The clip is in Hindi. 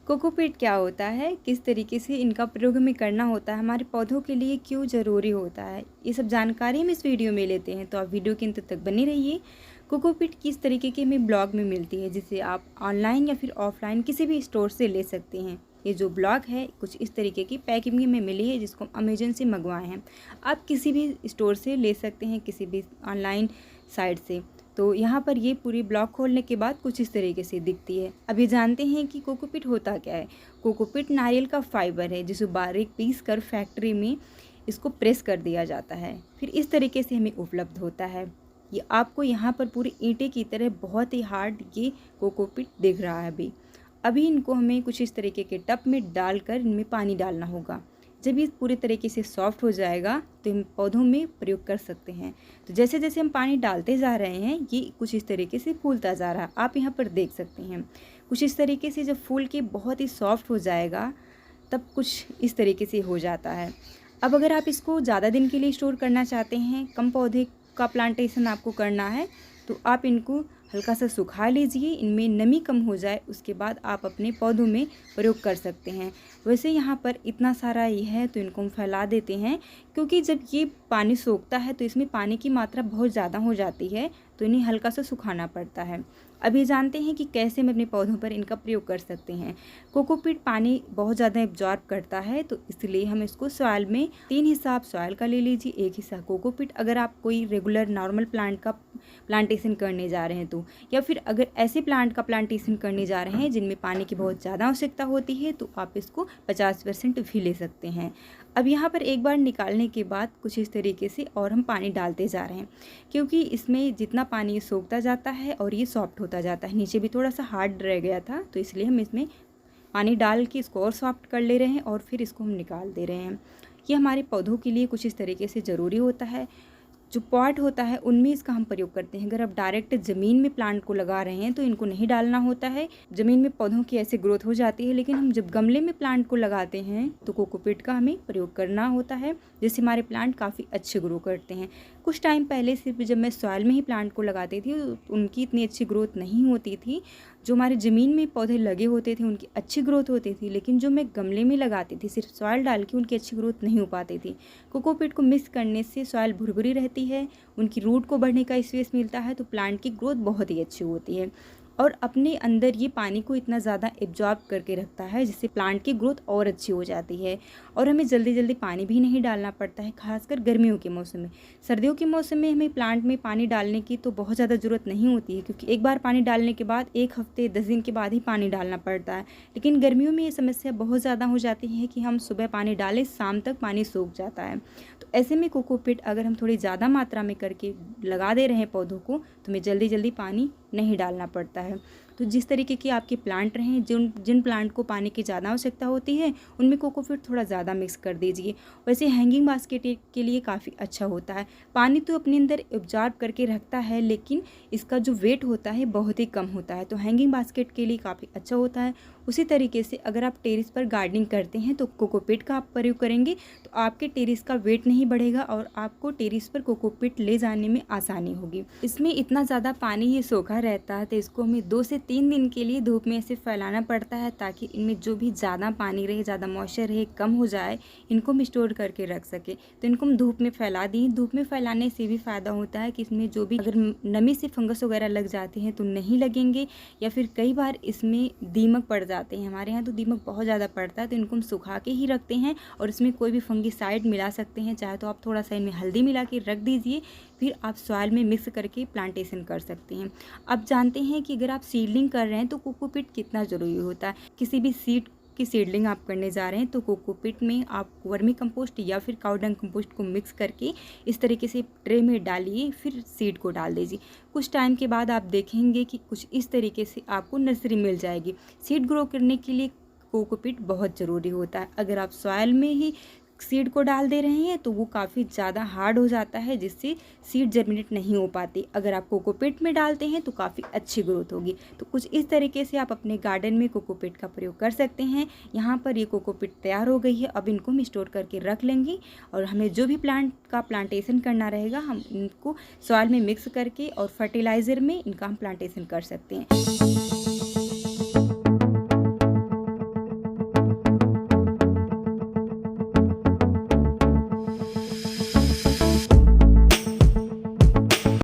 कोकोपीट क्या होता है, किस तरीके से इनका प्रयोग हमें करना होता है, हमारे पौधों के लिए क्यों ज़रूरी होता है, ये सब जानकारी हम इस वीडियो में लेते हैं। तो आप वीडियो के अंत तक बने रहिए। कोकोपीट किस तरीके की हमें ब्लॉग में मिलती है, जिसे आप ऑनलाइन या फिर ऑफलाइन किसी भी स्टोर से ले सकते हैं। ये जो ब्लॉग है कुछ इस तरीके की पैकिंग में मिली है, जिसको हम अमेजन से मंगवाए हैं। आप किसी भी स्टोर से ले सकते हैं, किसी भी ऑनलाइन साइट से। तो यहाँ पर ये पूरी ब्लॉक खोलने के बाद कुछ इस तरीके से दिखती है। अभी जानते हैं कि कोकोपीट होता क्या है। कोकोपीट नारियल का फाइबर है, जिसे बारीक पीस कर फैक्ट्री में इसको प्रेस कर दिया जाता है, फिर इस तरीके से हमें उपलब्ध होता है। ये आपको यहाँ पर पूरी ईंटे की तरह बहुत ही हार्ड ये कोकोपीट दिख रहा है। अभी इनको हमें कुछ इस तरीके के टब में डालकर इनमें पानी डालना होगा। जब ये पूरे तरीके से सॉफ्ट हो जाएगा तो हम पौधों में प्रयोग कर सकते हैं। तो जैसे जैसे हम पानी डालते जा रहे हैं, ये कुछ इस तरीके से फूलता जा रहा है। आप यहाँ पर देख सकते हैं कुछ इस तरीके से जब फूल के बहुत ही सॉफ्ट हो जाएगा तब कुछ इस तरीके से हो जाता है। अब अगर आप इसको ज़्यादा दिन के लिए स्टोर करना चाहते हैं, कम पौधे का प्लांटेशन आपको करना है, तो आप इनको हल्का सा सुखा लीजिए, इनमें नमी कम हो जाए, उसके बाद आप अपने पौधों में प्रयोग कर सकते हैं। वैसे यहाँ पर इतना सारा ही है तो इनको हम फैला देते हैं, क्योंकि जब ये पानी सोखता है तो इसमें पानी की मात्रा बहुत ज़्यादा हो जाती है, तो इन्हें हल्का सा सुखाना पड़ता है। अभी जानते हैं कि कैसे हम अपने पौधों पर इनका प्रयोग कर सकते हैं। कोकोपीट पानी बहुत ज़्यादा एब्जॉर्ब करता है, तो इसलिए हम इसको सॉइल में 3 हिस्सा आप सॉइल का ले लीजिए, 1 हिस्सा कोकोपीट। अगर आप कोई रेगुलर नॉर्मल प्लांट का प्लांटेशन करने जा रहे हैं तो, या फिर अगर ऐसे प्लांट का प्लांटेशन करने जा रहे हैं जिनमें पानी की बहुत ज़्यादा आवश्यकता होती है, तो आप इसको 50% भी ले सकते हैं। अब यहाँ पर एक बार निकालने के बाद कुछ इस तरीके से और हम पानी डालते जा रहे हैं, क्योंकि इसमें जितना पानी सोखता जाता है और ये सॉफ्ट होता जाता है। नीचे भी थोड़ा सा हार्ड रह गया था, तो इसलिए हम इसमें पानी डाल के इसको और सॉफ्ट कर ले रहे हैं और फिर इसको हम निकाल दे रहे हैं। ये हमारे पौधों के लिए कुछ इस तरीके से ज़रूरी होता है। जो पॉट होता है उनमें इसका हम प्रयोग करते हैं। अगर आप डायरेक्ट ज़मीन में प्लांट को लगा रहे हैं तो इनको नहीं डालना होता है। ज़मीन में पौधों की ऐसे ग्रोथ हो जाती है, लेकिन हम जब गमले में प्लांट को लगाते हैं तो कोकोपीट का हमें प्रयोग करना होता है, जिससे हमारे प्लांट काफ़ी अच्छे ग्रो करते हैं। कुछ टाइम पहले सिर्फ जब मैं सॉइल में ही प्लांट को लगाती थी तो उनकी इतनी अच्छी ग्रोथ नहीं होती थी। जो हमारे ज़मीन में पौधे लगे होते थे उनकी अच्छी ग्रोथ होती थी, लेकिन जो मैं गमले में लगाती थी सिर्फ सॉइल डाल के, उनकी अच्छी ग्रोथ नहीं हो पाती थी। कोकोपीट को मिक्स करने से सॉइल भुरभुरी रहती है, उनकी रूट को बढ़ने का स्पेस मिलता है, तो प्लांट की ग्रोथ बहुत ही अच्छी होती है। और अपने अंदर ये पानी को इतना ज़्यादा एब्जॉर्ब करके रखता है, जिससे प्लांट की ग्रोथ और अच्छी हो जाती है। और हमें जल्दी जल्दी पानी भी नहीं डालना पड़ता है, खासकर गर्मियों के मौसम में। सर्दियों के मौसम में हमें प्लांट में पानी डालने की तो बहुत ज़्यादा ज़रूरत नहीं होती है, क्योंकि एक बार पानी डालने के बाद 1 हफ्ते 10 दिन के बाद ही पानी डालना पड़ता है। लेकिन गर्मियों में ये समस्या बहुत ज़्यादा हो जाती है कि हम सुबह पानी डालें, शाम तक पानी सूख जाता है। तो ऐसे में कोकोपीट अगर हम थोड़ी ज़्यादा मात्रा में करके लगा दे रहे हैं पौधों को, तो हमें जल्दी जल्दी पानी नहीं डालना पड़ता है। तो जिस तरीके के आपके प्लांट रहें, जिन प्लांट को पानी की ज़्यादा आवश्यकता होती है, उनमें कोकोपीट थोड़ा ज़्यादा मिक्स कर दीजिए। वैसे हैंगिंग बास्केट के लिए काफ़ी अच्छा होता है। पानी तो अपने अंदर एब्जॉर्ब करके रखता है, लेकिन इसका जो वेट होता है बहुत ही कम होता है, तो हैंगिंग बास्केट के लिए काफ़ी अच्छा होता है। उसी तरीके से अगर आप टेरेस पर गार्डनिंग करते हैं तो कोकोपीट का आप प्रयोग करेंगे तो आपके टेरेस का वेट नहीं बढ़ेगा और आपको टेरेस पर कोकोपीट ले जाने में आसानी होगी। इसमें इतना ज़्यादा पानी ही सोखा रहता है, तो इसको हमें 2 से 3 दिन के लिए धूप में ऐसे फैलाना पड़ता है, ताकि इनमें जो भी ज़्यादा पानी रहे, ज़्यादा मॉइस्चर रहे, कम हो जाए, इनको हम स्टोर करके रख सके। तो इनको हम धूप में फैला दें। धूप में फैलाने से भी फ़ायदा होता है कि इसमें जो भी अगर नमी से फंगस वगैरह लग जाते हैं तो नहीं लगेंगे, या फिर कई बार इसमें दीमक पड़ जाते हैं। हमारे यहाँ तो दीमक बहुत ज़्यादा पड़ता है, तो इनको हम सुखा के ही रखते हैं और इसमें कोई भी फंगिसाइड मिला सकते हैं। चाहे तो आप थोड़ा सा इनमें हल्दी मिला के रख दीजिए, फिर आप सॉइल में मिक्स करके प्लांटेशन कर सकते हैं। अब जानते हैं कि अगर आप सीडलिंग कर रहे हैं तो कोकोपीट कितना ज़रूरी होता है। किसी भी सीड की सीडलिंग आप करने जा रहे हैं तो कोकोपीट में आप वर्मी कंपोस्ट या फिर काऊ डंग कंपोस्ट को मिक्स करके इस तरीके से ट्रे में डालिए, फिर सीड को डाल दीजिए। कुछ टाइम के बाद आप देखेंगे कि कुछ इस तरीके से आपको नर्सरी मिल जाएगी। सीड ग्रो करने के लिए कोकोपीट बहुत ज़रूरी होता है। अगर आप सॉइल में ही सीड को डाल दे रहे हैं तो वो काफ़ी ज़्यादा हार्ड हो जाता है, जिससे सीड जर्मिनेट नहीं हो पाती। अगर आप कोकोपीट में डालते हैं तो काफ़ी अच्छी ग्रोथ होगी। तो कुछ इस तरीके से आप अपने गार्डन में कोकोपीट का प्रयोग कर सकते हैं। यहाँ पर ये कोकोपीट तैयार हो गई है। अब इनको हम स्टोर करके रख लेंगे और हमें जो भी प्लांट का प्लांटेशन करना रहेगा, हम इनको सॉइल में मिक्स करके और फर्टिलाइज़र में इनका हम प्लांटेशन कर सकते हैं।